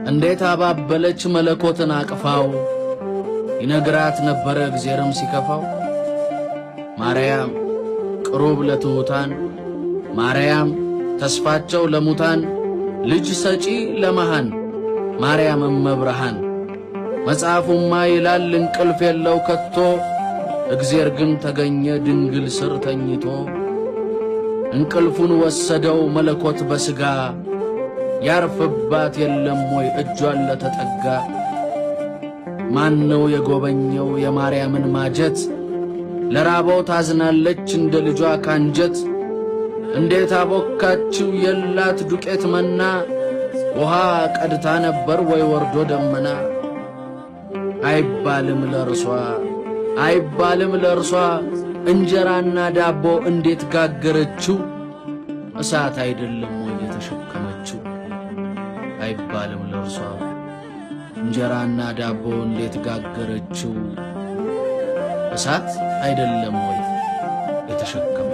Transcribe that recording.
እንዴት አባበለች መለኮትን አቅፋው ይነግራት ነበረ እግዚአብሔርም ሲከፋው። ማርያም ቅሩብ ለትሑታን ማርያም ተስፋቸው ለሙታን ልጅ ሰጪ ለመሃን ማርያም እመብርሃን። መጽሐፉማ ይላል እንቅልፍ የለው ከቶ እግዚአብሔር ግን ተገኘ ድንግል ስር ተኝቶ። እንቅልፉን ወሰደው መለኮት በሥጋ ያርፍባት የለም ወይ እጇን ለተጠጋ። ማነው የጎበኘው የማርያምን ማጀት ለራበው ታዝናለች እንደ ልጇ ካንጀት። እንዴት አቦካችው የላት ዱቄት መና ውሃ ቀድታ ነበር ወይ ወርዶ ደመና። አይባልም ለርሷ አይባልም ለርሷ እንጀራና ዳቦ እንዴት ጋገረችው እሳት አይደለም ወይ የተሸከመችው። አይባልም ለርሷ እንጀራና ዳቦ እንዴት ጋገረችው እሳት አይደለም ወይ የተሸከመችው።